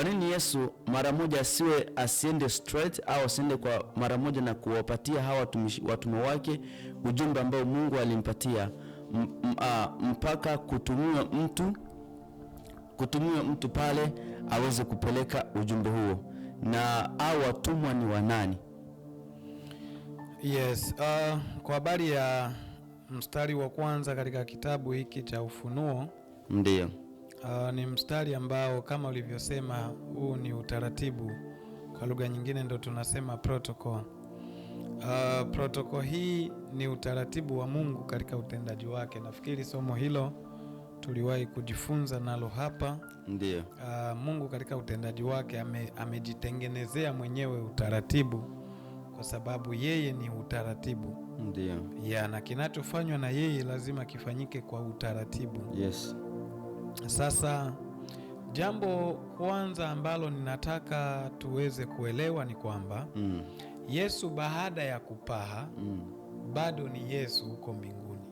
Kwa nini Yesu mara moja asiende straight au asiende kwa mara moja na kuwapatia hawa watumwa wake ujumbe ambao Mungu alimpatia, mpaka kutumia mtu pale aweze kupeleka ujumbe huo? Na hao watumwa ni wanani? Yes, kwa habari ya mstari wa kwanza katika kitabu hiki cha Ufunuo, ndio ni mstari ambao kama ulivyosema, huu ni utaratibu, kwa lugha nyingine ndo tunasema protocol. Protocol hii ni utaratibu wa Mungu katika utendaji wake. Nafikiri somo hilo tuliwahi kujifunza nalo hapa. Ndio. Mungu katika utendaji wake amejitengenezea mwenyewe utaratibu, kwa sababu yeye ni utaratibu. Ndio. Na kinachofanywa na yeye lazima kifanyike kwa utaratibu. Yes. Sasa jambo kwanza ambalo ninataka tuweze kuelewa ni kwamba Yesu baada ya kupaa bado ni Yesu huko mbinguni.